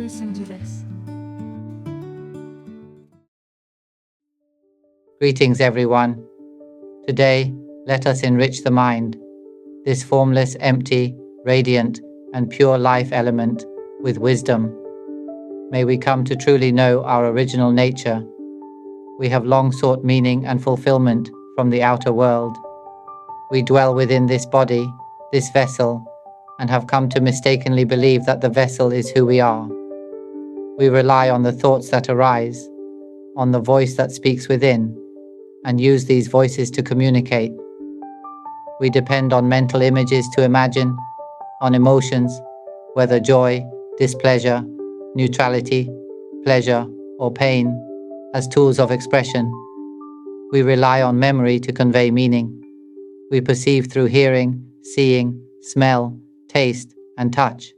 listen to this. Greetings, everyone. Today, let us enrich the mind, this formless, empty, radiant, and pure life element, with wisdom. May we come to truly know our original nature. We have long sought meaning and fulfillment from the outer world. We dwell within this body, this vessel, and have come to mistakenly believe that the vessel is who we are. We rely on the thoughts that arise, on the voice that speaks within, and use these voices to communicate. We depend on mental images to imagine, on emotions, whether joy, displeasure, neutrality, pleasure, or pain, as tools of expression. We rely on memory to convey meaning. We perceive through hearing, seeing, smell, taste, and touch.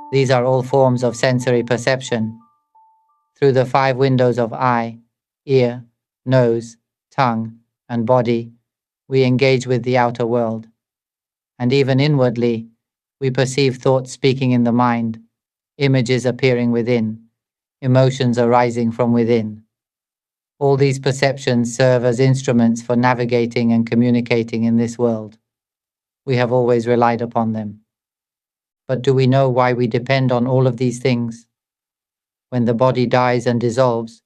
These are all forms of sensory perception. Through the 5 windows of eye, ear, nose, tongue, and body, we engage with the outer world. And even inwardly, we perceive thoughts speaking in the mind, images appearing within, emotions arising from within. All these perceptions serve as instruments for navigating and communicating in this world. We have always relied upon them. But do we know why we depend on all of these things? When the body dies and dissolves,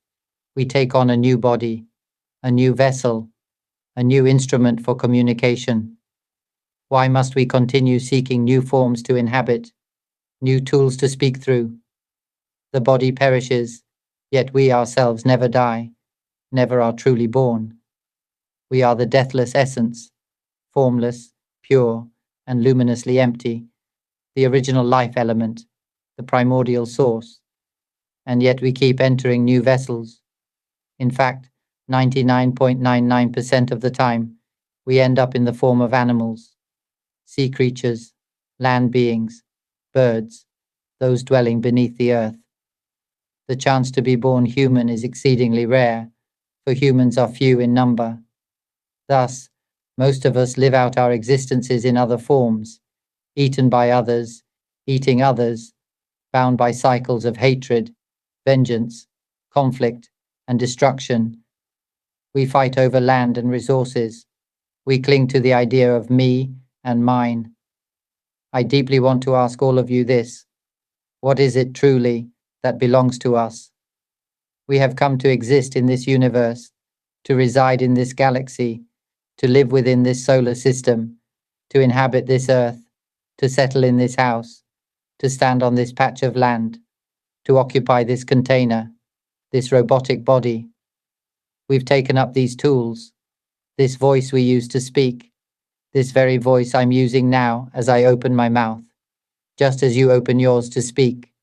we take on a new body, a new vessel, a new instrument for communication. Why must we continue seeking new forms to inhabit, new tools to speak through? The body perishes, yet we ourselves never die, never are truly born. We are the deathless essence, formless, pure, and luminously empty, the original life element, the primordial source. And yet we keep entering new vessels. In fact, 99.99% of the time, we end up in the form of animals, sea creatures, land beings, birds, those dwelling beneath the earth. The chance to be born human is exceedingly rare, for humans are few in number. Thus, most of us live out our existences in other forms, eaten by others, eating others, bound by cycles of hatred, vengeance, conflict, and destruction. We fight over land and resources. We cling to the idea of me and mine. I deeply want to ask all of you this: what is it truly that belongs to us? We have come to exist in this universe, to reside in this galaxy, to live within this solar system, to inhabit this earth, to settle in this house, to stand on this patch of land, to occupy this container, this robotic body. We've taken up these tools, this voice we use to speak, this very voice I'm using now as I open my mouth, just as you open yours to speak.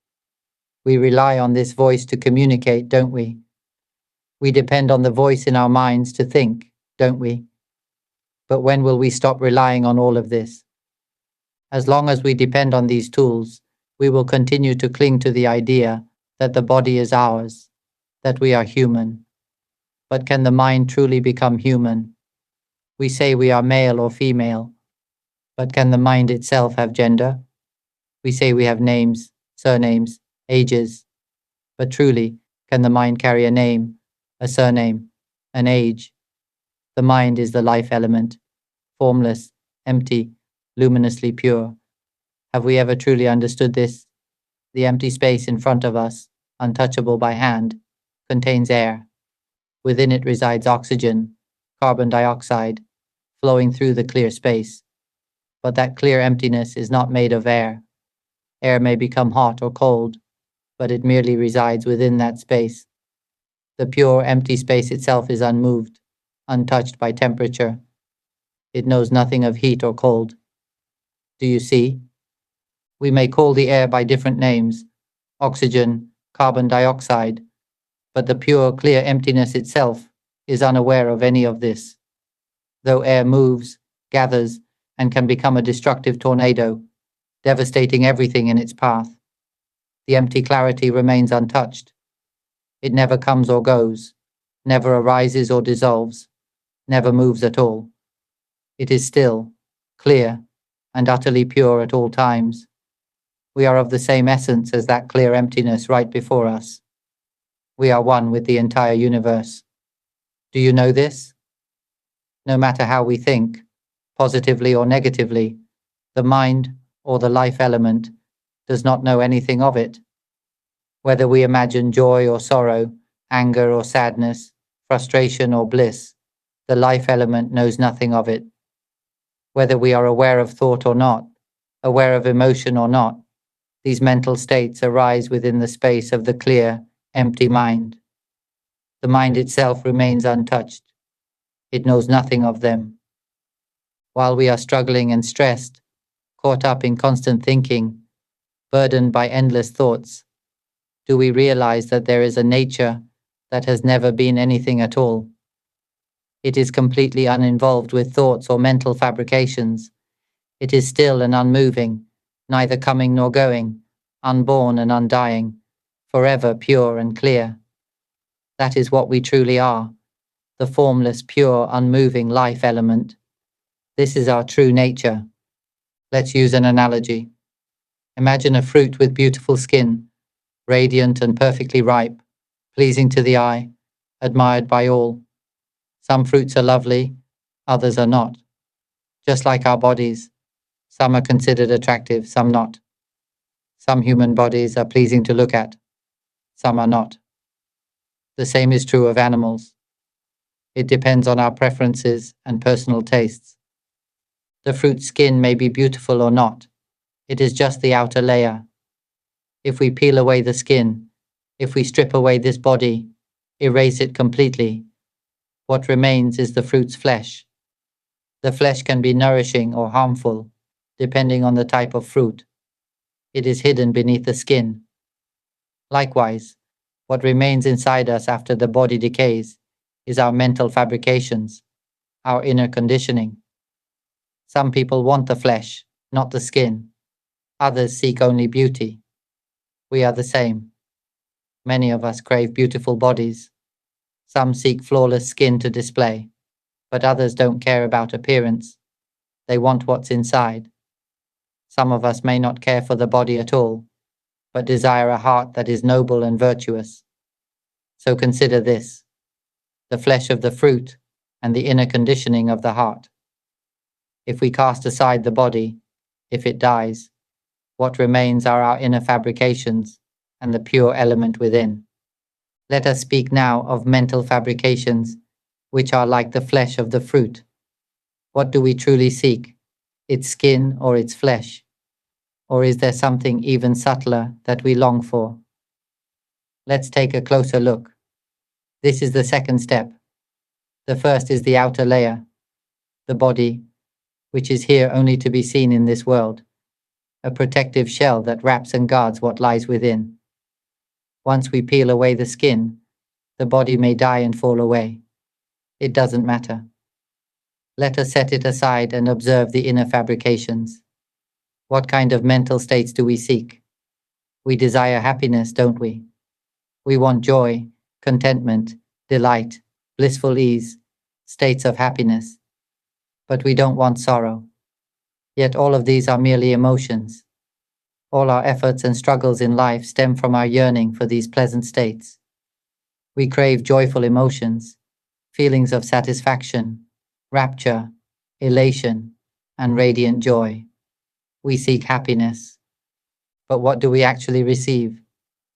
We rely on this voice to communicate, don't we? We depend on the voice in our minds to think, don't we? But when will we stop relying on all of this? As long as we depend on these tools, we will continue to cling to the idea that the body is ours, that we are human. But can the mind truly become human? We say we are male or female, but can the mind itself have gender? We say we have names, surnames, ages, but truly, can the mind carry a name, a surname, an age? The mind is the life element, formless, empty, luminously pure. Have we ever truly understood this? The empty space in front of us, untouchable by hand, contains air. Within it resides oxygen, carbon dioxide, flowing through the clear space. But that clear emptiness is not made of air. Air may become hot or cold, but it merely resides within that space. The pure, empty space itself is unmoved, untouched by temperature. It knows nothing of heat or cold. Do you see? We may call the air by different names, oxygen, carbon dioxide, but the pure, clear emptiness itself is unaware of any of this. Though air moves, gathers, and can become a destructive tornado, devastating everything in its path, the empty clarity remains untouched. It never comes or goes, never arises or dissolves, never moves at all. It is still, clear, and utterly pure at all times. We are of the same essence as that clear emptiness right before us. We are one with the entire universe. Do you know this? No matter how we think, positively or negatively, the mind or the life element does not know anything of it. Whether we imagine joy or sorrow, anger or sadness, frustration or bliss, the life element knows nothing of it. Whether we are aware of thought or not, aware of emotion or not, these mental states arise within the space of the clear, empty mind. The mind itself remains untouched. It knows nothing of them. While we are struggling and stressed, caught up in constant thinking, burdened by endless thoughts, do we realize that there is a nature that has never been anything at all? It is completely uninvolved with thoughts or mental fabrications. It is still and unmoving, neither coming nor going, unborn and undying, forever pure and clear. That is what we truly are, the formless, pure, unmoving life element. This is our true nature. Let's use an analogy. Imagine a fruit with beautiful skin, radiant and perfectly ripe, pleasing to the eye, admired by all. Some fruits are lovely, others are not. Just like our bodies, some are considered attractive, some not. Some human bodies are pleasing to look at, some are not. The same is true of animals. It depends on our preferences and personal tastes. The fruit's skin may be beautiful or not. It is just the outer layer. If we peel away the skin, if we strip away this body, erase it completely, what remains is the fruit's flesh. The flesh can be nourishing or harmful, depending on the type of fruit. It is hidden beneath the skin. Likewise, what remains inside us after the body decays is our mental fabrications, our inner conditioning. Some people want the flesh, not the skin. Others seek only beauty. We are the same. Many of us crave beautiful bodies. Some seek flawless skin to display, but others don't care about appearance. They want what's inside. Some of us may not care for the body at all, but desire a heart that is noble and virtuous. So consider this: the flesh of the fruit and the inner conditioning of the heart. If we cast aside the body, if it dies, what remains are our inner fabrications and the pure element within. Let us speak now of mental fabrications, which are like the flesh of the fruit. What do we truly seek? Its skin or its flesh? Or is there something even subtler that we long for? Let's take a closer look. This is the second step. The first is the outer layer, the body, which is here only to be seen in this world, a protective shell that wraps and guards what lies within. Once we peel away the skin, the body may die and fall away. It doesn't matter. Let us set it aside and observe the inner fabrications. What kind of mental states do we seek? We desire happiness, don't we? We want joy, contentment, delight, blissful ease, states of happiness. But we don't want sorrow. Yet all of these are merely emotions. All our efforts and struggles in life stem from our yearning for these pleasant states. We crave joyful emotions, feelings of satisfaction, rapture, elation, and radiant joy. We seek happiness. But what do we actually receive?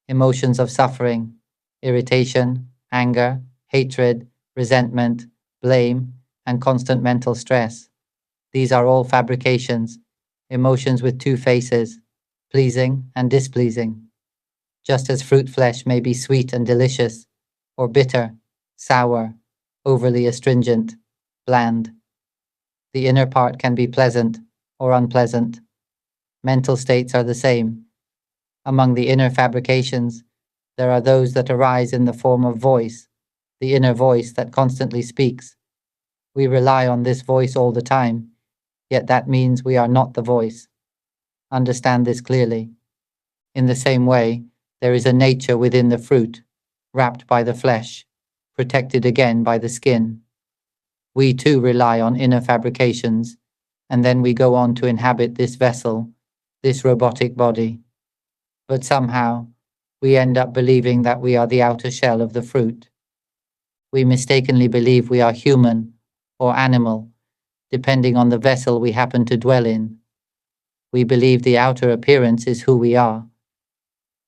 Emotions of suffering, irritation, anger, hatred, resentment, blame, and constant mental stress. These are all fabrications, emotions with two faces, pleasing and displeasing. Just as fruit flesh may be sweet and delicious, or bitter, sour, overly astringent, bland. The inner part can be pleasant or unpleasant. Mental states are the same. Among the inner fabrications, there are those that arise in the form of voice, the inner voice that constantly speaks. We rely on this voice all the time, yet that means we are not the voice. Understand this clearly. In the same way, there is a nature within the fruit, wrapped by the flesh, protected again by the skin. We too rely on inner fabrications, and then we go on to inhabit this vessel, this robotic body. But somehow, we end up believing that we are the outer shell of the fruit. We mistakenly believe we are human or animal, depending on the vessel we happen to dwell in. We believe the outer appearance is who we are.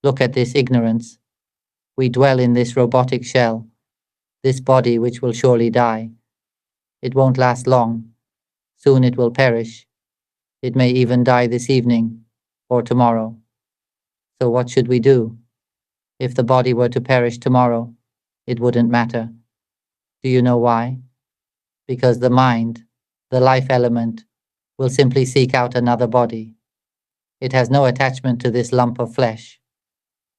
Look at this ignorance. We dwell in this robotic shell, this body which will surely die. It won't last long. Soon it will perish. It may even die this evening or tomorrow. So what should we do? If the body were to perish tomorrow, it wouldn't matter. Do you know why? Because the mind, the life element, will simply seek out another body. It has no attachment to this lump of flesh.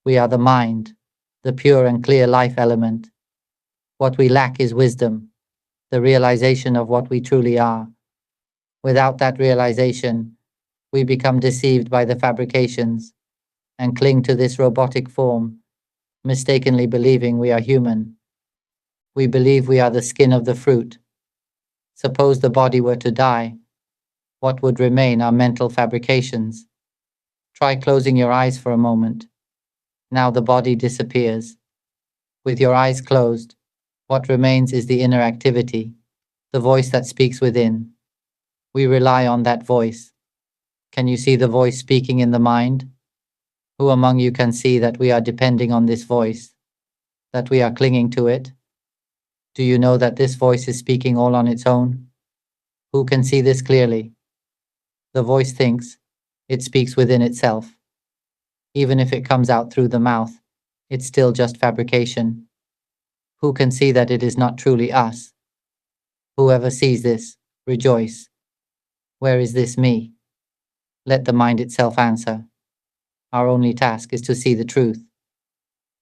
We are the mind, the pure and clear life element. What we lack is wisdom, the realization of what we truly are. Without that realization, we become deceived by the fabrications and cling to this robotic form, mistakenly believing we are human. We believe we are the skin of the fruit. Suppose the body were to die, what would remain are mental fabrications. Try closing your eyes for a moment. Now the body disappears. With your eyes closed, what remains is the inner activity, the voice that speaks within. We rely on that voice. Can you see the voice speaking in the mind? Who among you can see that we are depending on this voice, that we are clinging to it? Do you know that this voice is speaking all on its own? Who can see this clearly? The voice thinks, it speaks within itself. Even if it comes out through the mouth, it's still just fabrication. Who can see that it is not truly us? Whoever sees this, rejoice. Where is this me? Let the mind itself answer. Our only task is to see the truth.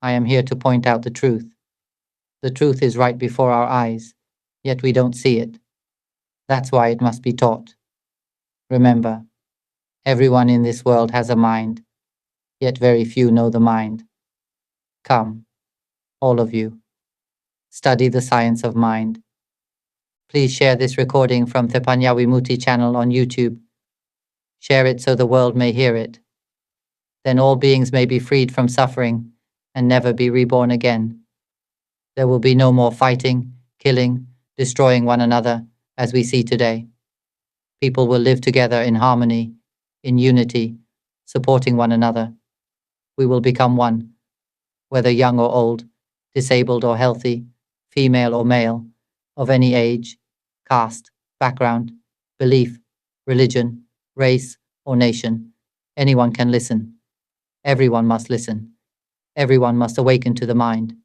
I am here to point out the truth. The truth is right before our eyes, yet we don't see it. That's why it must be taught. Remember, everyone in this world has a mind, yet very few know the mind. Come, all of you, study the science of mind. Please share this recording from 𝙤𝙗𝙗 Vimutti channel on YouTube. Share it so the world may hear it. Then all beings may be freed from suffering and never be reborn again. There will be no more fighting, killing, destroying one another as we see today. People will live together in harmony, in unity, supporting one another. We will become one, whether young or old, disabled or healthy, female or male, of any age, caste, background, belief, religion, race, or nation. Anyone can listen. Everyone must listen. Everyone must awaken to the mind.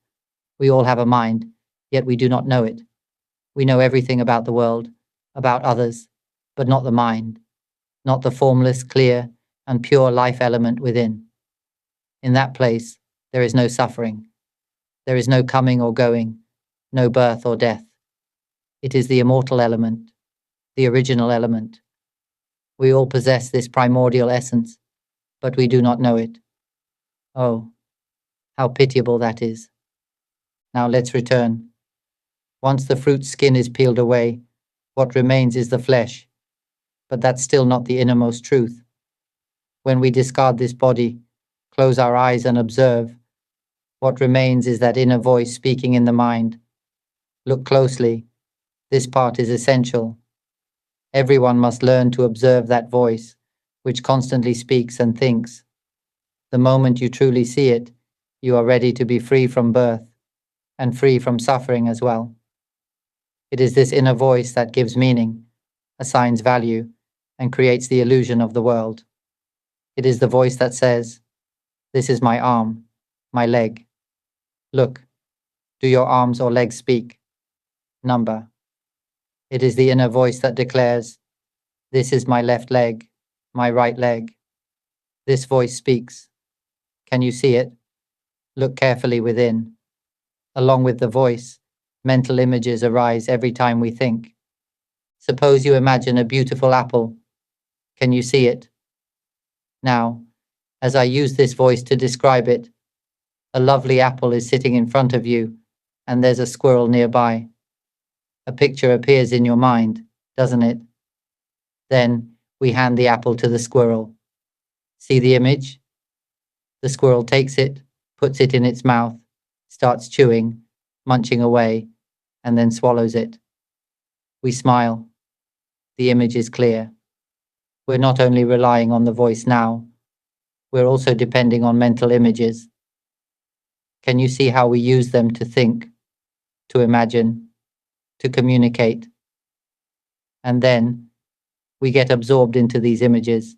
We all have a mind, yet we do not know it. We know everything about the world, about others, but not the mind, not the formless, clear, and pure life element within. In that place, there is no suffering. There is no coming or going, no birth or death. It is the immortal element, the original element. We all possess this primordial essence, but we do not know it. Oh, how pitiable that is. Now let's return. Once the fruit's skin is peeled away, what remains is the flesh. But that's still not the innermost truth. When we discard this body, close our eyes and observe, what remains is that inner voice speaking in the mind. Look closely. This part is essential. Everyone must learn to observe that voice, which constantly speaks and thinks. The moment you truly see it, you are ready to be free from birth, and free from suffering as well. It is this inner voice that gives meaning, assigns value, and creates the illusion of the world. It is the voice that says, "This is my arm, my leg. Look, do your arms or legs speak? Number." It is the inner voice that declares, "This is my left leg, my right leg." This voice speaks. Can you see it? Look carefully within. Along with the voice, mental images arise every time we think. Suppose you imagine a beautiful apple. Can you see it? Now, as I use this voice to describe it, a lovely apple is sitting in front of you, and there's a squirrel nearby. A picture appears in your mind, doesn't it? Then we hand the apple to the squirrel. See the image? The squirrel takes it, puts it in its mouth, starts chewing, munching away, and then swallows it. We smile. The image is clear. We're not only relying on the voice now, we're also depending on mental images. Can you see how we use them to think, to imagine, to communicate? And then we get absorbed into these images.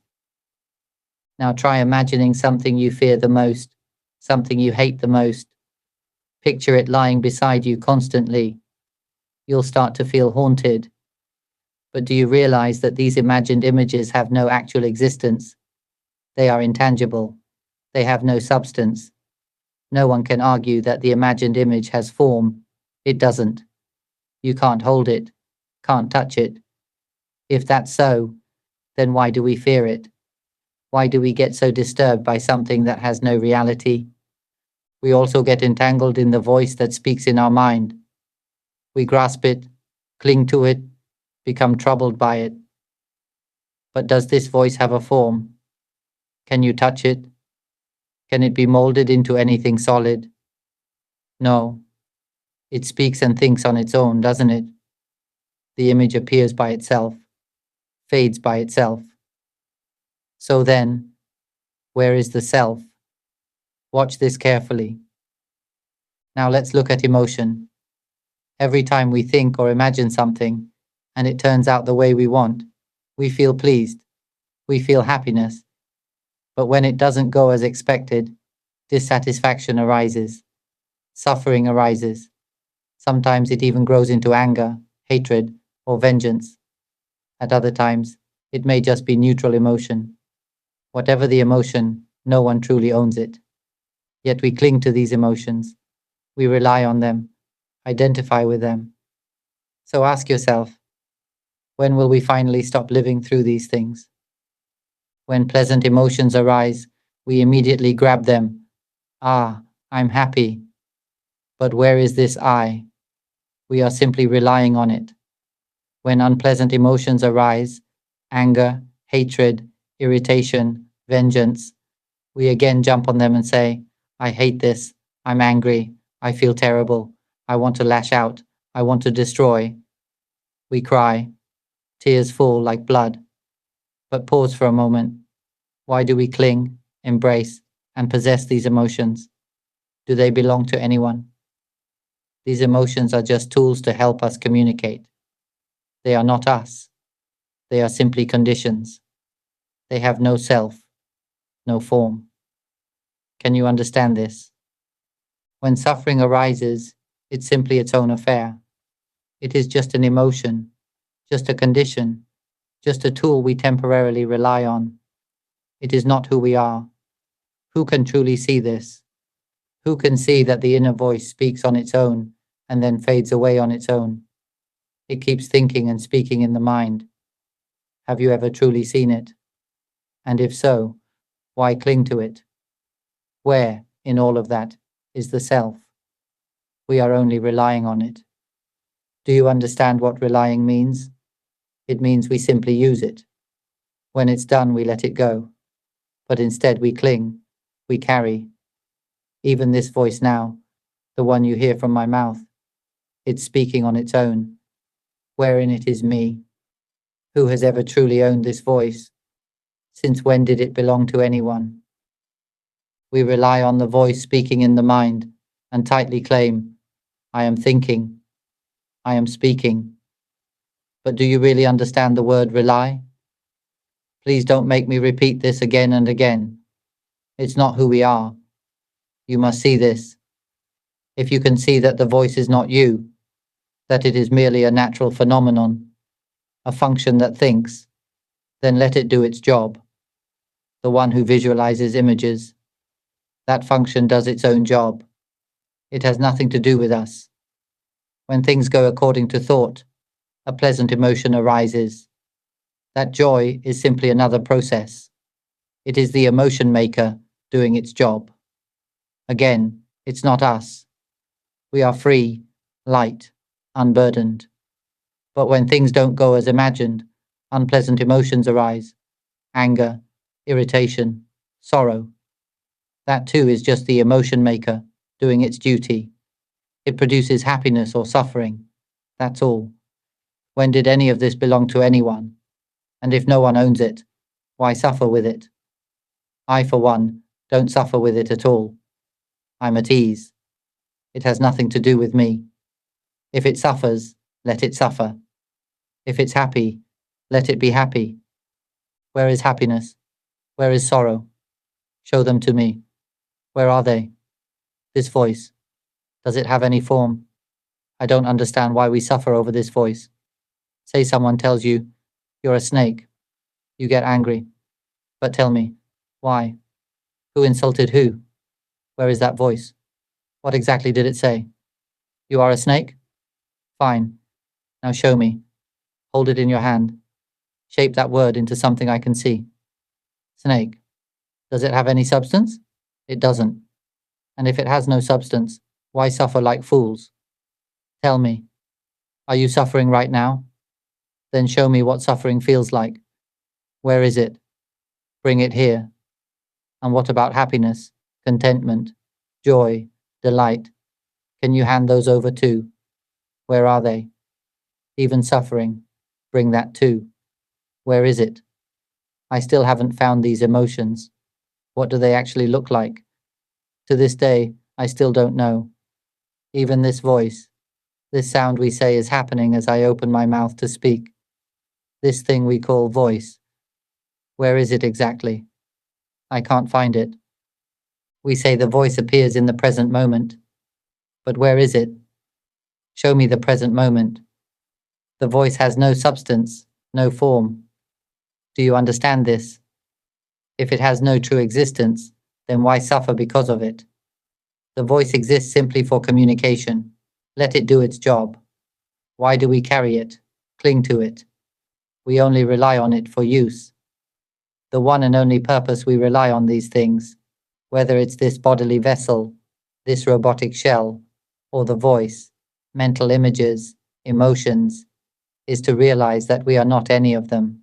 Now try imagining something you fear the most, something you hate the most. Picture it lying beside you constantly. You'll start to feel haunted. But do you realize that these imagined images have no actual existence? They are intangible. They have no substance. No one can argue that the imagined image has form. It doesn't. You can't hold it, can't touch it. If that's so, then why do we fear it? Why do we get so disturbed by something that has no reality? We also get entangled in the voice that speaks in our mind. We grasp it, cling to it, become troubled by it. But does this voice have a form? Can you touch it? Can it be molded into anything solid? No. It speaks and thinks on its own, doesn't it? The image appears by itself, fades by itself. So then, where is the self? Watch this carefully. Now let's look at emotion. Every time we think or imagine something, and it turns out the way we want, we feel pleased, we feel happiness. But when it doesn't go as expected, dissatisfaction arises, suffering arises. Sometimes it even grows into anger, hatred, or vengeance. At other times, it may just be neutral emotion. Whatever the emotion, no one truly owns it. Yet we cling to these emotions. We rely on them, identify with them. So ask yourself, when will we finally stop living through these things? When pleasant emotions arise, we immediately grab them. Ah, I'm happy. But where is this I? We are simply relying on it. When unpleasant emotions arise, anger, hatred, irritation, vengeance, we again jump on them and say, I hate this, I'm angry, I feel terrible, I want to lash out, I want to destroy. We cry, tears fall like blood. But pause for a moment. Why do we cling, embrace, and possess these emotions? Do they belong to anyone? These emotions are just tools to help us communicate. They are not us. They are simply conditions. They have no self, no form. Can you understand this? When suffering arises, it's simply its own affair. It is just an emotion, just a condition, just a tool we temporarily rely on. It is not who we are. Who can truly see this? Who can see that the inner voice speaks on its own and then fades away on its own? It keeps thinking and speaking in the mind. Have you ever truly seen it? And if so, why cling to it? Where, in all of that, is the self? We are only relying on it. Do you understand what relying means? It means we simply use it. When it's done, we let it go. But instead we cling, we carry. Even this voice now, the one you hear from my mouth, it's speaking on its own. Wherein it is me. Who has ever truly owned this voice? Since when did it belong to anyone? We rely on the voice speaking in the mind and tightly claim, I am thinking, I am speaking. But do you really understand the word rely? Please don't make me repeat this again and again. It's not who we are. You must see this. If you can see that the voice is not you, that it is merely a natural phenomenon, a function that thinks, then let it do its job. The one who visualizes images, that function does its own job. It has nothing to do with us. When things go according to thought, a pleasant emotion arises. That joy is simply another process. It is the emotion maker doing its job. Again, it's not us. We are free, light, unburdened. But when things don't go as imagined, unpleasant emotions arise. Anger, irritation, sorrow. That too is just the emotion maker doing its duty. It produces happiness or suffering. That's all. When did any of this belong to anyone? And if no one owns it, why suffer with it? I, for one, don't suffer with it at all. I'm at ease. It has nothing to do with me. If it suffers, let it suffer. If it's happy, let it be happy. Where is happiness? Where is sorrow? Show them to me. Where are they? This voice, does it have any form? I don't understand why we suffer over this voice. Say someone tells you, you're a snake. You get angry. But tell me, why? Who insulted who? Where is that voice? What exactly did it say? You are a snake? Fine. Now show me. Hold it in your hand. Shape that word into something I can see. Snake. Does it have any substance? It doesn't. And if it has no substance, why suffer like fools? Tell me, are you suffering right now? Then show me what suffering feels like. Where is it? Bring it here. And what about happiness, contentment, joy, delight? Can you hand those over too? Where are they? Even suffering, bring that too. Where is it? I still haven't found these emotions. What do they actually look like? To this day, I still don't know. Even this voice, this sound we say is happening as I open my mouth to speak. This thing we call voice. Where is it exactly? I can't find it. We say the voice appears in the present moment. But where is it? Show me the present moment. The voice has no substance, no form. Do you understand this? If it has no true existence, then why suffer because of it? The voice exists simply for communication. Let it do its job. Why do we carry it, cling to it? We only rely on it for use. The one and only purpose we rely on these things, whether it's this bodily vessel, this robotic shell, or the voice, mental images, emotions, is to realize that we are not any of them.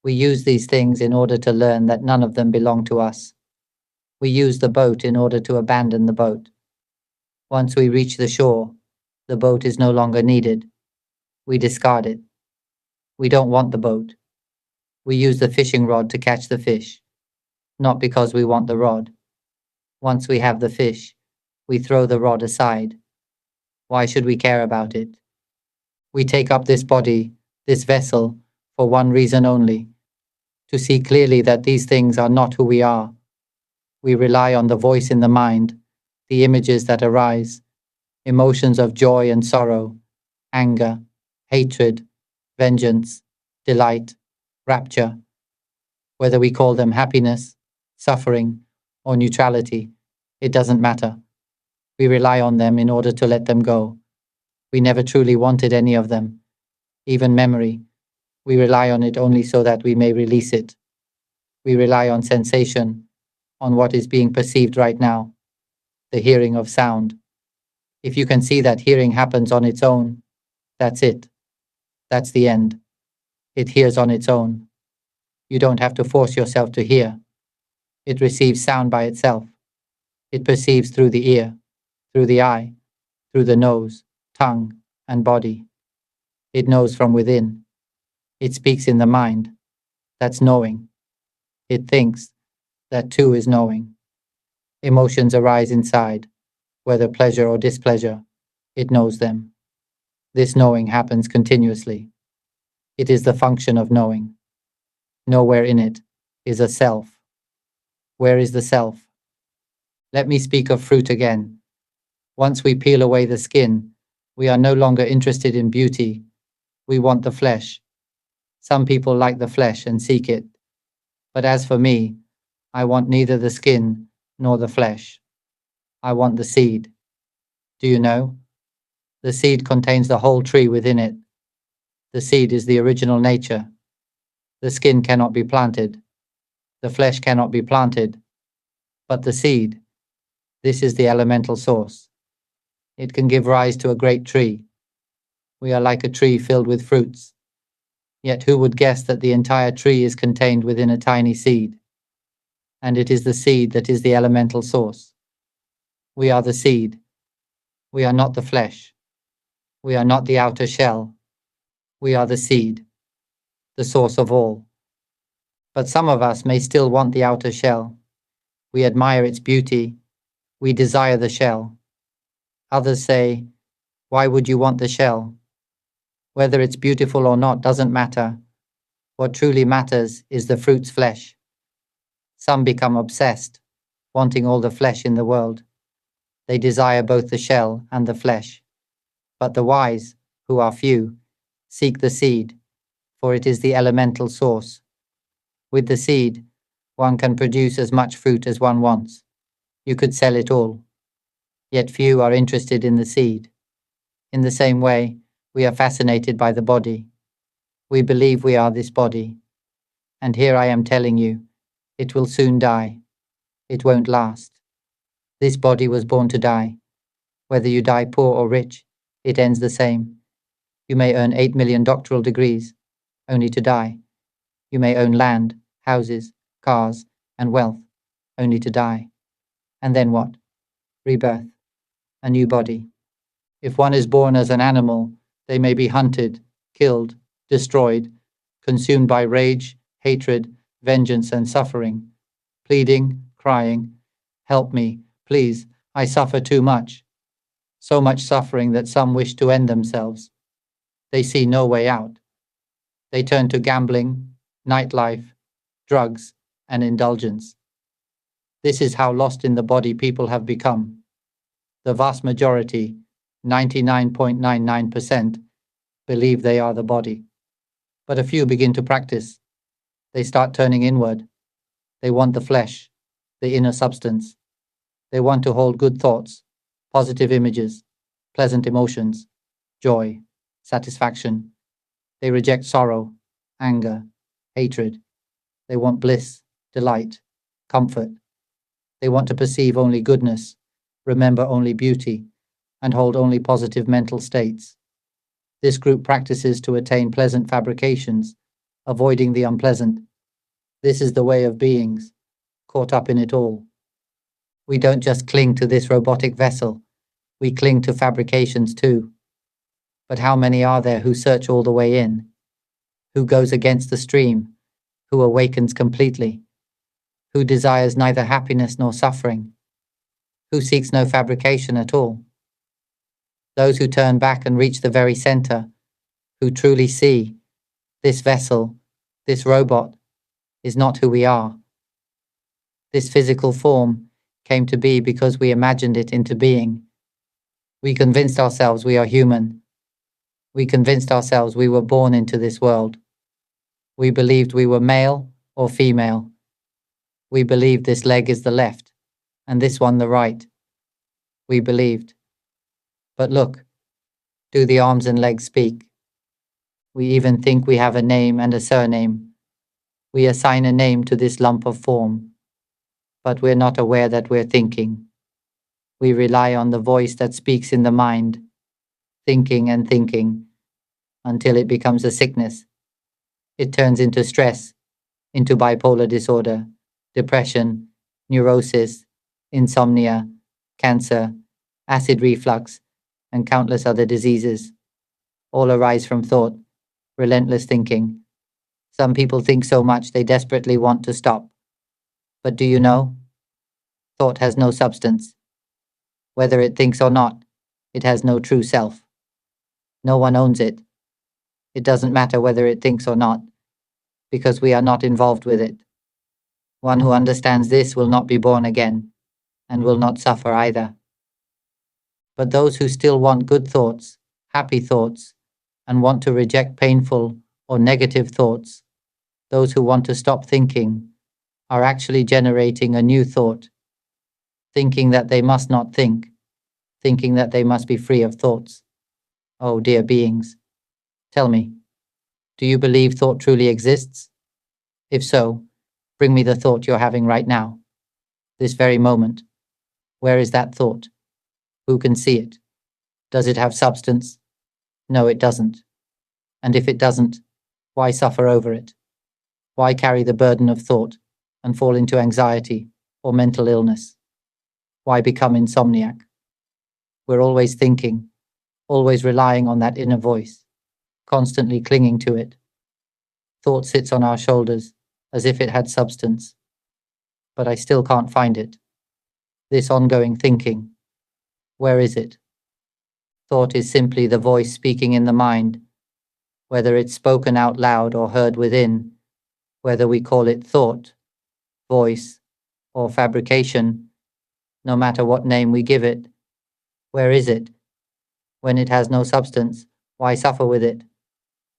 We use these things in order to learn that none of them belong to us. We use the boat in order to abandon the boat. Once we reach the shore, the boat is no longer needed. We discard it. We don't want the boat. We use the fishing rod to catch the fish, not because we want the rod. Once we have the fish, we throw the rod aside. Why should we care about it? We take up this body, this vessel, for one reason only, to see clearly that these things are not who we are. We rely on the voice in the mind, the images that arise, emotions of joy and sorrow, anger, hatred, vengeance, delight, rapture. Whether we call them happiness, suffering, or neutrality, it doesn't matter. We rely on them in order to let them go. We never truly wanted any of them. Even memory, we rely on it only so that we may release it. We rely on sensation, on what is being perceived right now, the hearing of sound. If you can see that hearing happens on its own, that's it. That's the end. It hears on its own. You don't have to force yourself to hear. It receives sound by itself. It perceives through the ear, through the eye, through the nose, tongue, and body. It knows from within. It speaks in the mind. That's knowing. It thinks. That too is knowing. Emotions arise inside, whether pleasure or displeasure. It knows them. This knowing happens continuously. It is the function of knowing. Nowhere in it is a self. Where is the self? Let me speak of fruit again. Once we peel away the skin, we are no longer interested in beauty. We want the flesh. Some people like the flesh and seek it. But as for me, I want neither the skin nor the flesh. I want the seed. Do you know? The seed contains the whole tree within it. The seed is the original nature. The skin cannot be planted. The flesh cannot be planted. But the seed, this is the elemental source. It can give rise to a great tree. We are like a tree filled with fruits. Yet who would guess that the entire tree is contained within a tiny seed? and it is the seed that is the elemental source. We are the seed. We are not the flesh. We are not the outer shell. We are the seed, the source of all. But some of us may still want the outer shell. We admire its beauty. We desire the shell. Others say, "Why would you want the shell? Whether it's beautiful or not doesn't matter. What truly matters is the fruit's flesh." Some become obsessed, wanting all the flesh in the world. They desire both the shell and the flesh. But the wise, who are few, seek the seed, for it is the elemental source. With the seed, one can produce as much fruit as one wants. You could sell it all. Yet few are interested in the seed. In the same way, we are fascinated by the body. We believe we are this body. And here I am telling you, it will soon die. It won't last. This body was born to die. Whether you die poor or rich, it ends the same. You may earn 8 million doctoral degrees, only to die. You may own land, houses, cars, and wealth, only to die. And then what? Rebirth. A new body. If one is born as an animal, they may be hunted, killed, destroyed, consumed by rage, hatred, vengeance, and suffering, pleading, crying, "Help me, please, I suffer too much." So much suffering that some wish to end themselves. They see no way out. They turn to gambling, nightlife, drugs, and indulgence. This is how lost in the body people have become. The vast majority, 99.99%, believe they are the body. But a few begin to practice. They start turning inward. They want the flesh, the inner substance. They want to hold good thoughts, positive images, pleasant emotions, joy, satisfaction. They reject sorrow, anger, hatred. They want bliss, delight, comfort. They want to perceive only goodness, remember only beauty, and hold only positive mental states. This group practices to attain pleasant fabrications, avoiding the unpleasant. This is the way of beings, caught up in it all. We don't just cling to this robotic vessel, we cling to fabrications too. But how many are there who search all the way in? Who goes against the stream? Who awakens completely? Who desires neither happiness nor suffering? Who seeks no fabrication at all? Those who turn back and reach the very center, who truly see this vessel, this robot, is not who we are. This physical form came to be because we imagined it into being. We convinced ourselves we are human. We convinced ourselves we were born into this world. We believed we were male or female. We believed this leg is the left and this one the right. We believed. But look, do the arms and legs speak? We even think we have a name and a surname. We assign a name to this lump of form, but we're not aware that we're thinking. We rely on the voice that speaks in the mind, thinking and thinking, until it becomes a sickness. It turns into stress, into bipolar disorder, depression, neurosis, insomnia, cancer, acid reflux, and countless other diseases. All arise from thought, relentless thinking. Some people think so much they desperately want to stop. But do you know? Thought has no substance. Whether it thinks or not, it has no true self. No one owns it. It doesn't matter whether it thinks or not, because we are not involved with it. One who understands this will not be born again, and will not suffer either. But those who still want good thoughts, happy thoughts, and want to reject painful or negative thoughts, those who want to stop thinking, are actually generating a new thought, thinking that they must not think, thinking that they must be free of thoughts. Oh, dear beings, tell me, do you believe thought truly exists? If so, bring me the thought you're having right now, this very moment. Where is that thought? Who can see it? Does it have substance? No, it doesn't. And if it doesn't, why suffer over it? Why carry the burden of thought? and fall into anxiety or mental illness? Why become insomniac? We're always thinking, always relying on that inner voice, constantly clinging to it. Thought sits on our shoulders as if it had substance, but I still can't find it. This ongoing thinking, where is it? Thought is simply the voice speaking in the mind, whether it's spoken out loud or heard within, whether we call it thought, voice, or fabrication, no matter what name we give it. Where is it? When it has no substance, why suffer with it?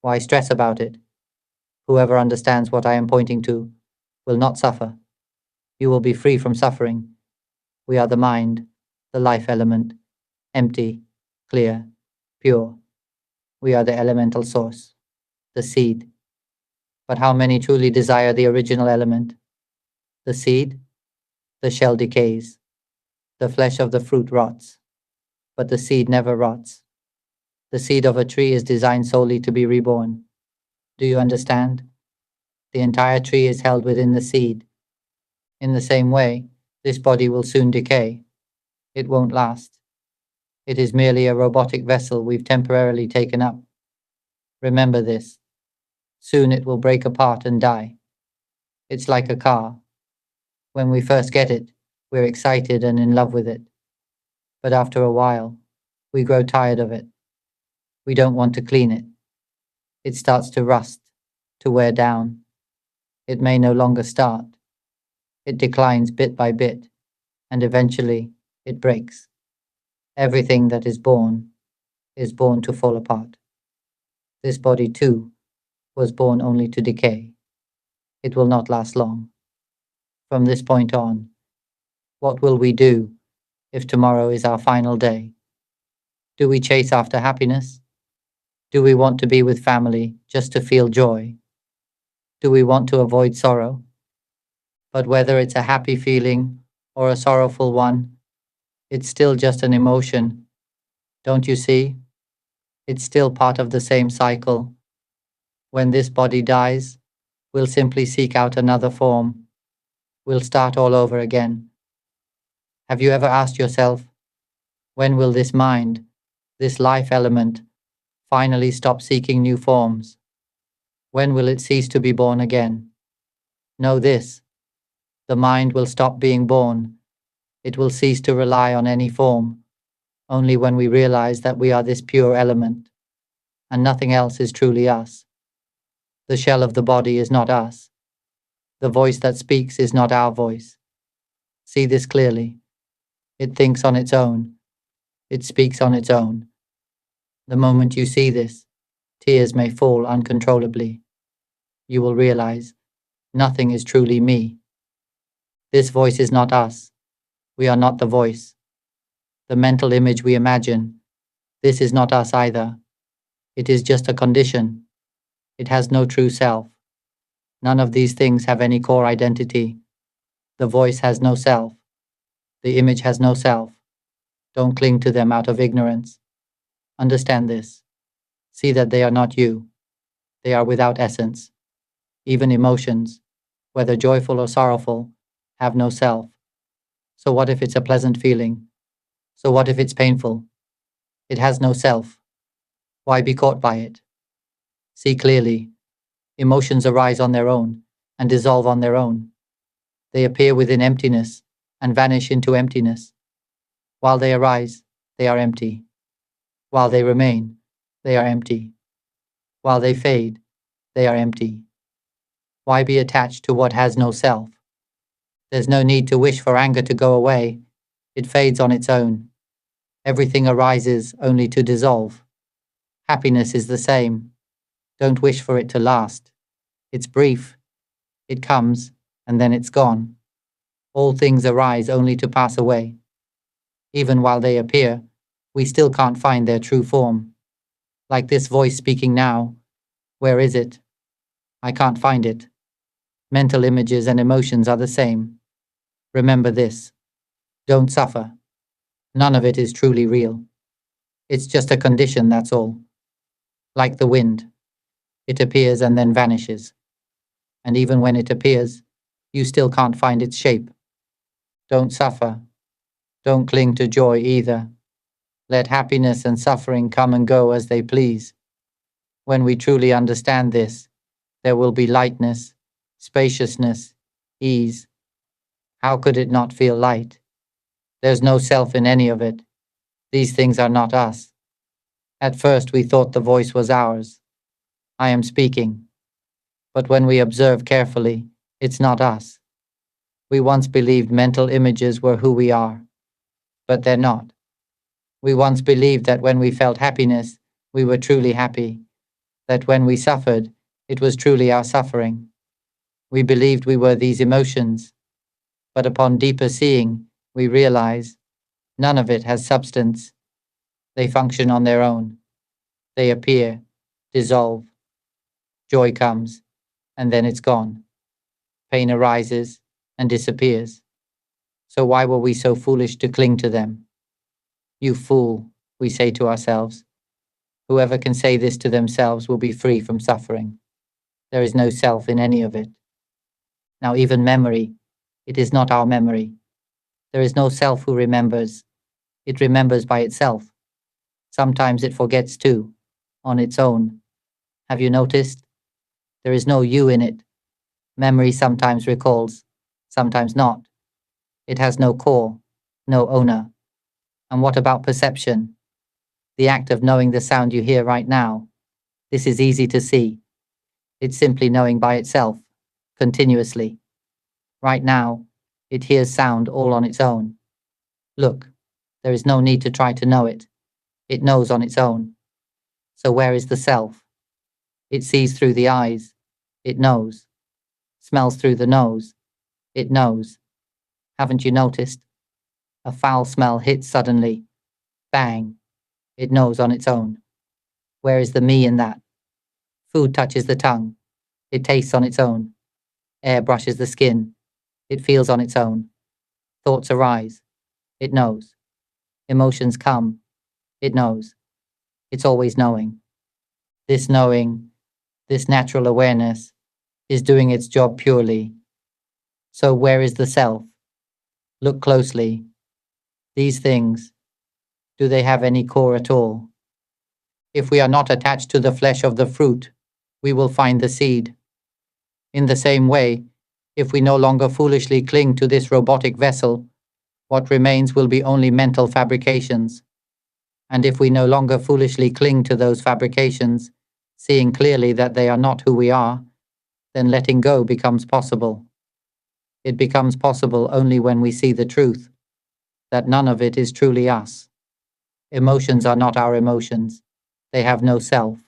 Why stress about it? Whoever understands what I am pointing to will not suffer. You will be free from suffering. We are the mind, the life element, empty, clear, pure. We are the elemental source, the seed. But how many truly desire the original element? The seed? The shell decays. The flesh of the fruit rots. But the seed never rots. The seed of a tree is designed solely to be reborn. Do you understand? The entire tree is held within the seed. In the same way, this body will soon decay. It won't last. It is merely a robotic vessel we've temporarily taken up. Remember this. Soon it will break apart and die. It's like a car. When we first get it, we're excited and in love with it. But after a while, we grow tired of it. We don't want to clean it. It starts to rust, to wear down. It may no longer start. It declines bit by bit, and eventually it breaks. Everything that is born to fall apart. This body too was born only to decay. It will not last long. From this point on, what will we do if tomorrow is our final day? Do we chase after happiness? Do we want to be with family just to feel joy? Do we want to avoid sorrow? But whether it's a happy feeling or a sorrowful one, it's still just an emotion. Don't you see? It's still part of the same cycle. When this body dies, we'll simply seek out another form. We'll start all over again. Have you ever asked yourself, when will this mind, this life element, finally stop seeking new forms? When will it cease to be born again? Know this, the mind will stop being born. It will cease to rely on any form, only when we realize that we are this pure element, and nothing else is truly us. The shell of the body is not us. The voice that speaks is not our voice. See this clearly. It thinks on its own. It speaks on its own. The moment you see this, tears may fall uncontrollably. You will realize nothing is truly me. This voice is not us. We are not the voice. The mental image we imagine, this is not us either. It is just a condition. It has no true self. None of these things have any core identity. The voice has no self. The image has no self. Don't cling to them out of ignorance. Understand this. See that they are not you. They are without essence. Even emotions, whether joyful or sorrowful, have no self. So what if it's a pleasant feeling? So what if it's painful? It has no self. Why be caught by it? See clearly. Emotions arise on their own and dissolve on their own. They appear within emptiness and vanish into emptiness. While they arise, they are empty. While they remain, they are empty. While they fade, they are empty. Why be attached to what has no self? There's no need to wish for anger to go away. It fades on its own. Everything arises only to dissolve. Happiness is the same. Don't wish for it to last. It's brief. It comes, and then it's gone. All things arise only to pass away. Even while they appear, we still can't find their true form. Like this voice speaking now, where is it? I can't find it. Mental images and emotions are the same. Remember this. Don't suffer. None of it is truly real. It's just a condition, that's all. Like the wind. It appears and then vanishes. And even when it appears, you still can't find its shape. Don't suffer. Don't cling to joy either. Let happiness and suffering come and go as they please. When we truly understand this, there will be lightness, spaciousness, ease. How could it not feel light? There's no self in any of it. These things are not us. At first we thought the voice was ours. I am speaking. But when we observe carefully, it's not us. We once believed mental images were who we are, but they're not. We once believed that when we felt happiness, we were truly happy, that when we suffered, it was truly our suffering. We believed we were these emotions, but upon deeper seeing, we realize none of it has substance. They function on their own. They appear, dissolve. Joy comes, and then it's gone. Pain arises and disappears. So why were we so foolish to cling to them? You fool, we say to ourselves. Whoever can say this to themselves will be free from suffering. There is no self in any of it. Now even memory, it is not our memory. There is no self who remembers. It remembers by itself. Sometimes it forgets too, on its own. Have you noticed? There is no you in it. Memory sometimes recalls, sometimes not. It has no core, no owner. And what about perception? The act of knowing the sound you hear right now. This is easy to see. It's simply knowing by itself, continuously. Right now, it hears sound all on its own. Look, there is no need to try to know it. It knows on its own. So where is the self? It sees through the eyes. It knows. Smells through the nose. It knows. Haven't you noticed? A foul smell hits suddenly. Bang. It knows on its own. Where is the me in that? Food touches the tongue. It tastes on its own. Air brushes the skin. It feels on its own. Thoughts arise. It knows. Emotions come. It knows. It's always knowing. This knowing, this natural awareness, is doing its job purely. So where is the self? Look closely. These things, do they have any core at all? If we are not attached to the flesh of the fruit, we will find the seed. In the same way, if we no longer foolishly cling to this robotic vessel, what remains will be only mental fabrications. And if we no longer foolishly cling to those fabrications, seeing clearly that they are not who we are, then letting go becomes possible. It becomes possible only when we see the truth, that none of it is truly us. Emotions are not our emotions. They have no self.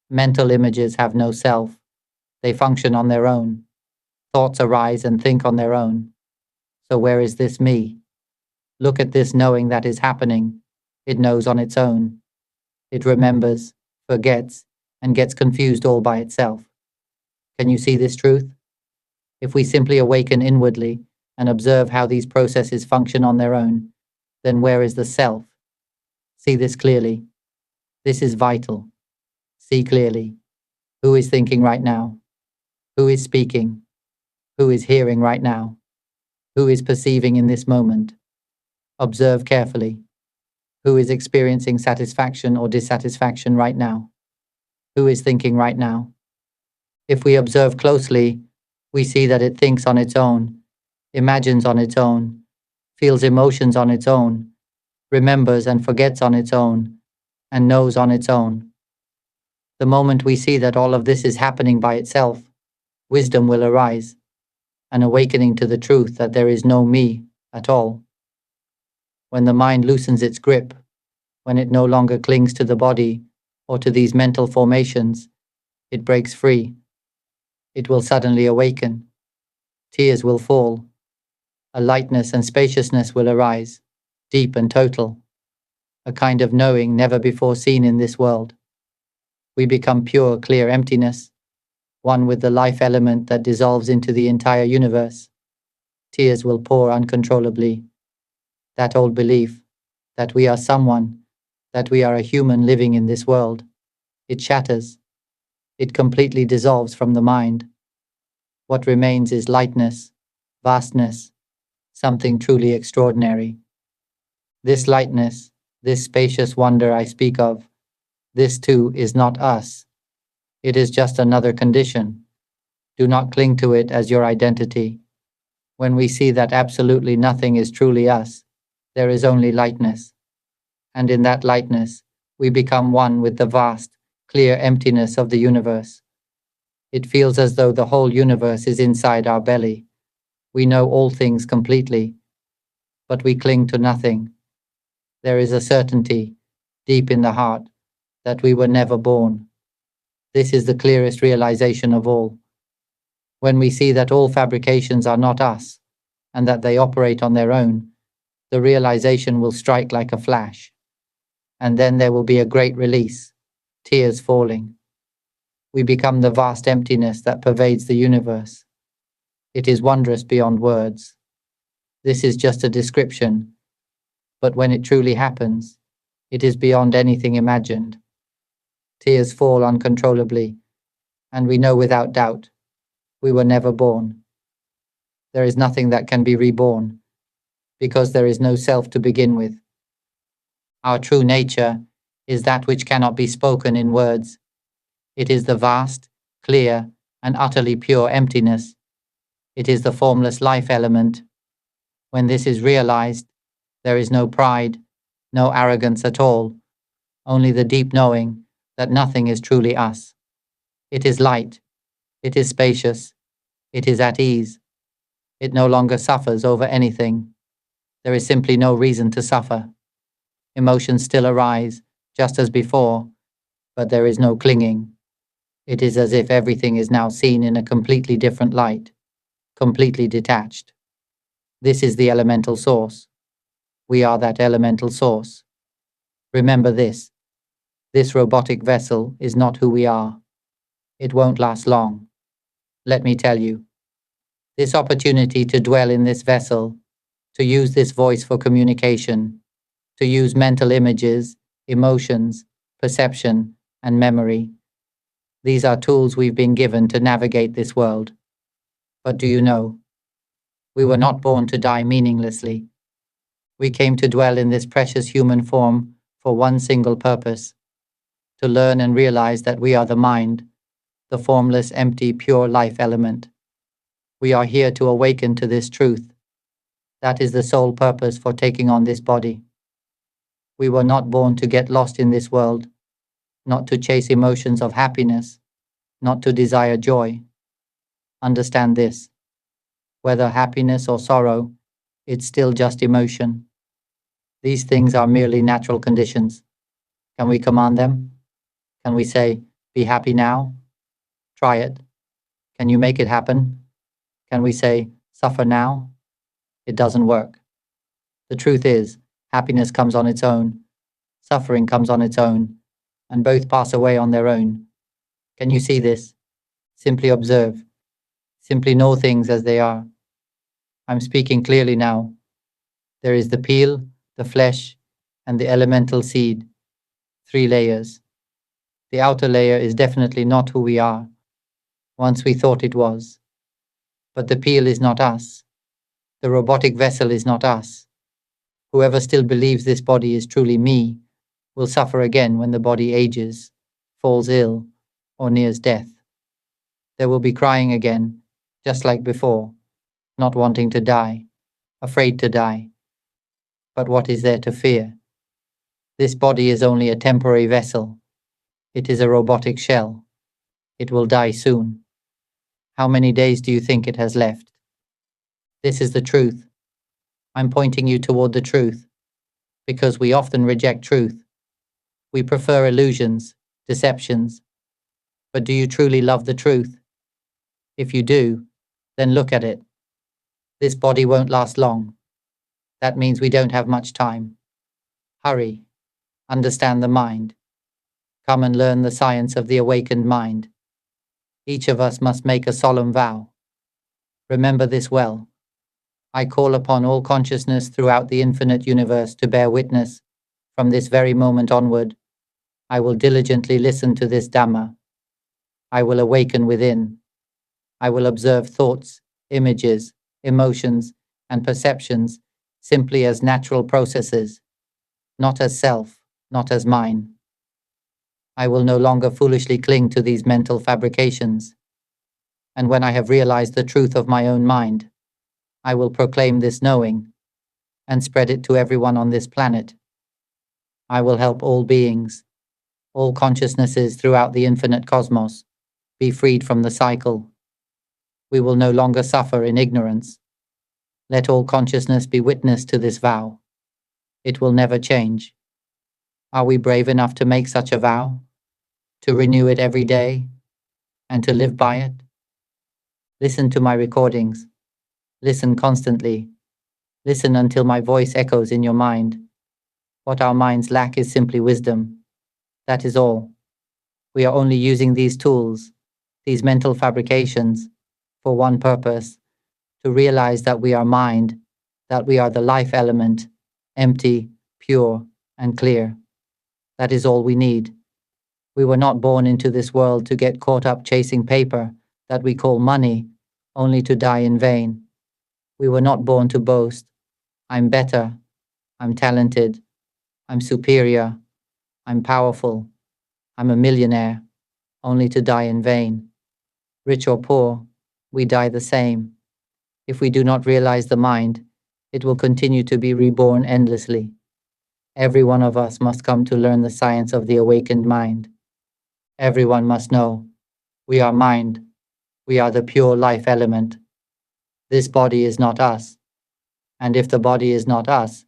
Mental images have no self. They function on their own. Thoughts arise and think on their own. So where is this me? Look at this knowing that is happening. It knows on its own. It remembers, forgets, and gets confused all by itself. Can you see this truth? If we simply awaken inwardly and observe how these processes function on their own, then where is the self? See this clearly. This is vital. See clearly. Who is thinking right now? Who is speaking? Who is hearing right now? Who is perceiving in this moment? Observe carefully. Who is experiencing satisfaction or dissatisfaction right now? Who is thinking right now? If we observe closely, we see that it thinks on its own, imagines on its own, feels emotions on its own, remembers and forgets on its own, and knows on its own. The moment we see that all of this is happening by itself, wisdom will arise, an awakening to the truth that there is no me at all. When the mind loosens its grip, when it no longer clings to the body or to these mental formations, it breaks free. It will suddenly awaken. Tears will fall. A lightness and spaciousness will arise, deep and total. A kind of knowing never before seen in this world. We become pure, clear emptiness, one with the life element that dissolves into the entire universe. Tears will pour uncontrollably. That old belief, that we are someone, that we are a human living in this world, it shatters. It completely dissolves from the mind. What remains is lightness, vastness, something truly extraordinary. This lightness, this spacious wonder I speak of, this too is not us. It is just another condition. Do not cling to it as your identity. When we see that absolutely nothing is truly us, there is only lightness. And in that lightness, we become one with the vast, clear emptiness of the universe. It feels as though the whole universe is inside our belly. We know all things completely, but we cling to nothing. There is a certainty, deep in the heart, that we were never born. This is the clearest realization of all. When we see that all fabrications are not us, and that they operate on their own, the realization will strike like a flash. And then there will be a great release, tears falling. We become the vast emptiness that pervades the universe. It is wondrous beyond words. This is just a description, but when it truly happens, it is beyond anything imagined. Tears fall uncontrollably, and we know without doubt we were never born. There is nothing that can be reborn, because there is no self to begin with. Our true nature is that which cannot be spoken in words. It is the vast, clear, and utterly pure emptiness. It is the formless life element. When this is realized, there is no pride, no arrogance at all, only the deep knowing that nothing is truly us. It is light, it is spacious, it is at ease. It no longer suffers over anything. There is simply no reason to suffer. Emotions still arise, just as before, but there is no clinging. It is as if everything is now seen in a completely different light, completely detached. This is the elemental source. We are that elemental source. Remember this. This robotic vessel is not who we are. It won't last long. Let me tell you. This opportunity to dwell in this vessel, to use this voice for communication, to use mental images, emotions, perception, and memory. These are tools we've been given to navigate this world. But do you know? We were not born to die meaninglessly. We came to dwell in this precious human form for one single purpose, to learn and realize that we are the mind, the formless, empty, pure life element. We are here to awaken to this truth. That is the sole purpose for taking on this body. We were not born to get lost in this world, not to chase emotions of happiness, not to desire joy. Understand this. Whether happiness or sorrow, it's still just emotion. These things are merely natural conditions. Can we command them? Can we say, be happy now? Try it. Can you make it happen? Can we say, suffer now? It doesn't work. The truth is, happiness comes on its own, suffering comes on its own, and both pass away on their own. Can you see this? Simply observe. Simply know things as they are. I'm speaking clearly now. There is the peel, the flesh, and the elemental seed. 3 layers. The outer layer is definitely not who we are. Once we thought it was. But the peel is not us. The robotic vessel is not us. Whoever still believes this body is truly me will suffer again when the body ages, falls ill, or nears death. There will be crying again, just like before, not wanting to die, afraid to die. But what is there to fear? This body is only a temporary vessel. It is a robotic shell. It will die soon. How many days do you think it has left? This is the truth. I'm pointing you toward the truth, because we often reject truth. We prefer illusions, deceptions. But do you truly love the truth? If you do, then look at it. This body won't last long. That means we don't have much time. Hurry. Understand the mind. Come and learn the science of the awakened mind. Each of us must make a solemn vow. Remember this well. I call upon all consciousness throughout the infinite universe to bear witness. From this very moment onward, I will diligently listen to this Dhamma. I will awaken within. I will observe thoughts, images, emotions, and perceptions simply as natural processes, not as self, not as mine. I will no longer foolishly cling to these mental fabrications. And when I have realized the truth of my own mind, I will proclaim this knowing and spread it to everyone on this planet. I will help all beings, all consciousnesses throughout the infinite cosmos, be freed from the cycle. We will no longer suffer in ignorance. Let all consciousness be witness to this vow. It will never change. Are we brave enough to make such a vow? To renew it every day and to live by it? Listen to my recordings. Listen constantly. Listen until my voice echoes in your mind. What our minds lack is simply wisdom. That is all. We are only using these tools, these mental fabrications, for one purpose: to realize that we are mind, that we are the life element, empty, pure, and clear. That is all we need. We were not born into this world to get caught up chasing paper that we call money, only to die in vain. We were not born to boast. I'm better. I'm talented. I'm superior. I'm powerful. I'm a millionaire, only to die in vain. Rich or poor, we die the same. If we do not realize the mind, it will continue to be reborn endlessly. Every one of us must come to learn the science of the awakened mind. Everyone must know, we are mind. We are the pure life element. This body is not us. And if the body is not us,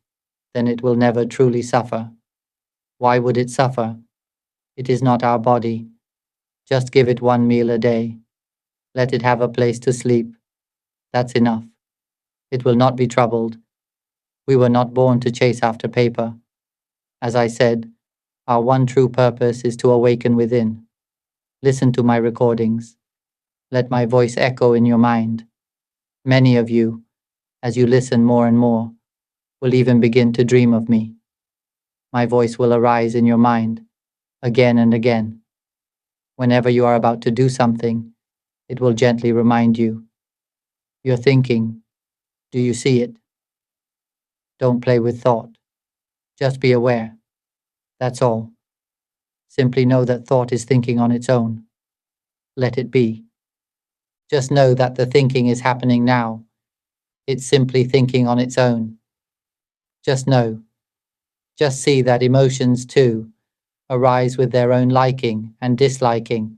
then it will never truly suffer. Why would it suffer? It is not our body. Just give it one meal a day. Let it have a place to sleep. That's enough. It will not be troubled. We were not born to chase after paper. As I said, our one true purpose is to awaken within. Listen to my recordings. Let my voice echo in your mind. Many of you, as you listen more and more, will even begin to dream of me. My voice will arise in your mind, again and again. Whenever you are about to do something, it will gently remind you. You're thinking. Do you see it? Don't play with thought. Just be aware. That's all. Simply know that thought is thinking on its own. Let it be. Just know that the thinking is happening now. It's simply thinking on its own. Just know. Just see that emotions, too, arise with their own liking and disliking.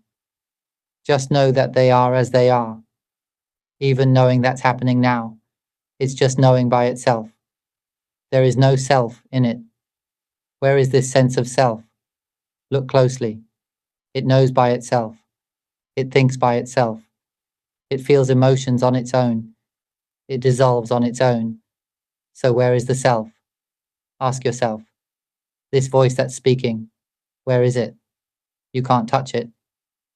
Just know that they are as they are. Even knowing that's happening now, it's just knowing by itself. There is no self in it. Where is this sense of self? Look closely. It knows by itself. It thinks by itself. It feels emotions on its own. It dissolves on its own. So where is the self? Ask yourself. This voice that's speaking, where is it? You can't touch it.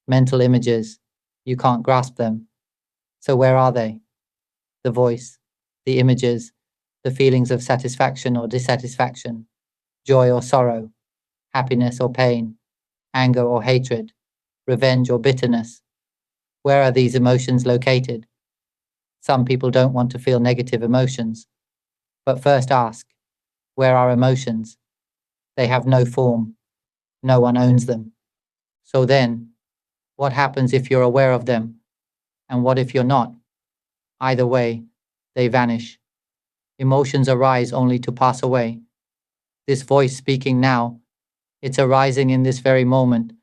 Mental images, you can't grasp them. So where are they? The voice, the images, the feelings of satisfaction or dissatisfaction, joy or sorrow, happiness or pain, anger or hatred, revenge or bitterness. Where are these emotions located? Some people don't want to feel negative emotions. But first ask, where are emotions? They have no form. No one owns them. So then, what happens if you're aware of them? And what if you're not? Either way, they vanish. Emotions arise only to pass away. This voice speaking now, it's arising in this very moment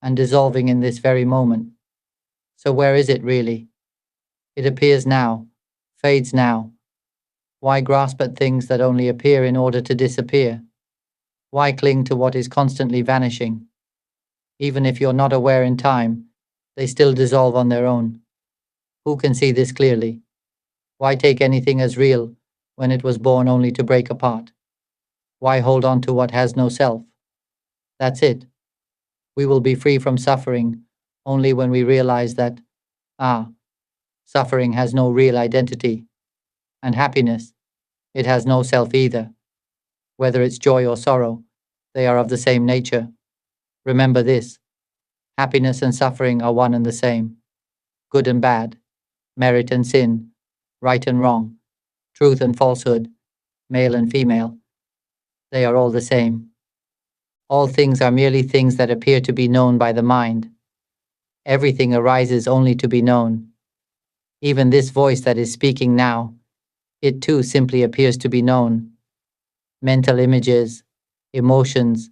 and dissolving in this very moment. So where is it really? It appears now, fades now. Why grasp at things that only appear in order to disappear? Why cling to what is constantly vanishing? Even if you're not aware in time, they still dissolve on their own. Who can see this clearly? Why take anything as real when it was born only to break apart? Why hold on to what has no self? That's it. We will be free from suffering only when we realize that, suffering has no real identity. And happiness, it has no self either. Whether it's joy or sorrow, they are of the same nature. Remember this. Happiness and suffering are one and the same. Good and bad, merit and sin, right and wrong, truth and falsehood, male and female. They are all the same. All things are merely things that appear to be known by the mind. Everything arises only to be known. Even this voice that is speaking now, it too simply appears to be known. Mental images, emotions,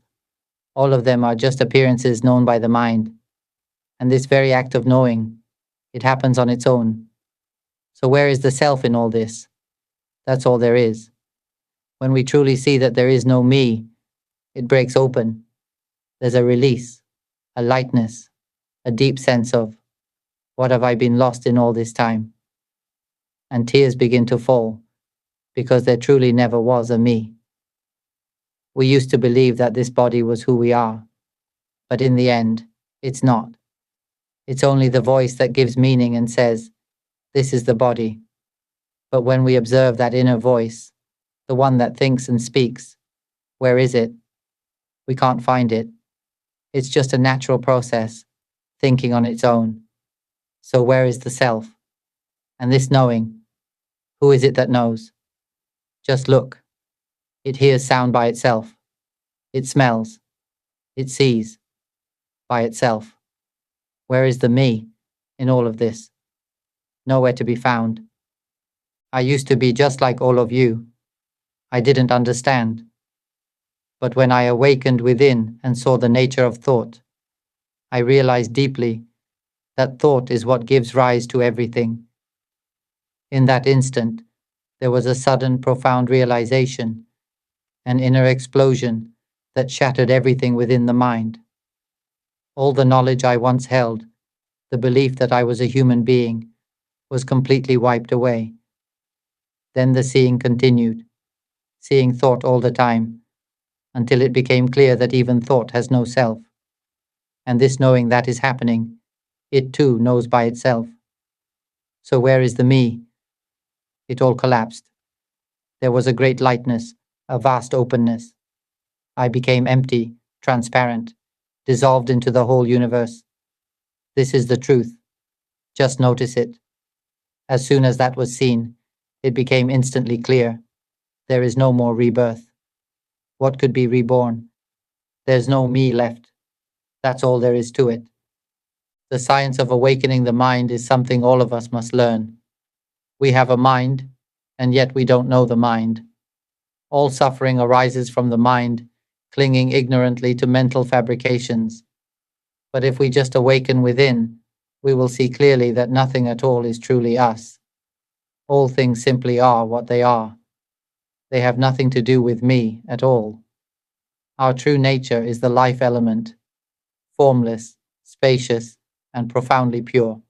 all of them are just appearances known by the mind. And this very act of knowing, it happens on its own. So where is the self in all this? That's all there is. When we truly see that there is no me, it breaks open. There's a release, a lightness, a deep sense of, what have I been lost in all this time? And tears begin to fall, because there truly never was a me. We used to believe that this body was who we are, but in the end, it's not. It's only the voice that gives meaning and says, this is the body. But when we observe that inner voice, the one that thinks and speaks, where is it? We can't find it. It's just a natural process, thinking on its own. So where is the self? And this knowing, who is it that knows? Just look. It hears sound by itself. It smells. It sees by itself. Where is the me in all of this? Nowhere to be found. I used to be just like all of you. I didn't understand. But when I awakened within and saw the nature of thought, I realized deeply that thought is what gives rise to everything. In that instant, there was a sudden, profound realization, an inner explosion that shattered everything within the mind. All the knowledge I once held, the belief that I was a human being, was completely wiped away. Then the seeing continued, seeing thought all the time, until it became clear that even thought has no self. And this knowing that is happening, it too knows by itself. So where is the me? It all collapsed. There was a great lightness, a vast openness. I became empty, transparent, dissolved into the whole universe. This is the truth. Just notice it. As soon as that was seen, it became instantly clear. There is no more rebirth. What could be reborn? There's no me left. That's all there is to it. The science of awakening the mind is something all of us must learn. We have a mind, and yet we don't know the mind. All suffering arises from the mind, clinging ignorantly to mental fabrications. But if we just awaken within, we will see clearly that nothing at all is truly us. All things simply are what they are. They have nothing to do with me at all. Our true nature is the life element, formless, spacious, and profoundly pure.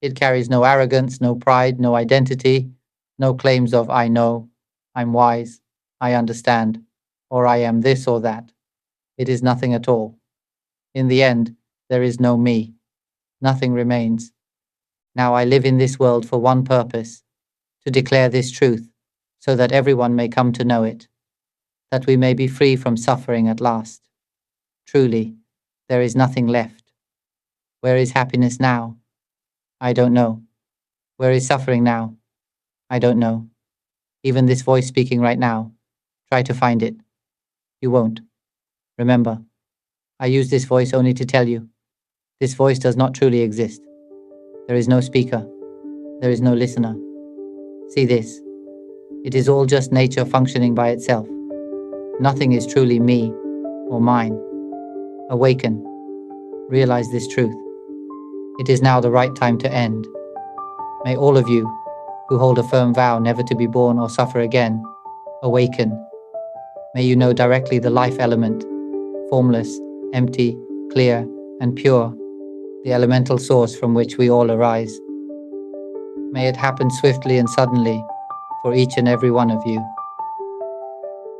It carries no arrogance, no pride, no identity, no claims of I know, I'm wise, I understand, or I am this or that. It is nothing at all. In the end, there is no me. Nothing remains. Now I live in this world for one purpose, to declare this truth, so that everyone may come to know it, that we may be free from suffering at last. Truly, there is nothing left. Where is happiness now? I don't know. Where is suffering now? I don't know. Even this voice speaking right now, try to find it. You won't. Remember, I use this voice only to tell you, this voice does not truly exist. There is no speaker. There is no listener. See this. It is all just nature functioning by itself. Nothing is truly me or mine. Awaken. Realize this truth. It is now the right time to end. May all of you, who hold a firm vow never to be born or suffer again, awaken. May you know directly the life element, formless, empty, clear, and pure, the elemental source from which we all arise. May it happen swiftly and suddenly for each and every one of you.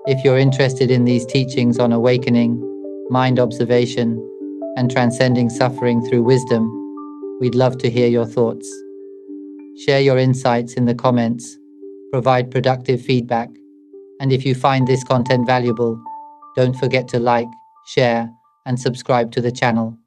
If you're interested in these teachings on awakening, mind observation, and transcending suffering through wisdom, we'd love to hear your thoughts. Share your insights in the comments, provide productive feedback, and if you find this content valuable, don't forget to like, share, and subscribe to the channel.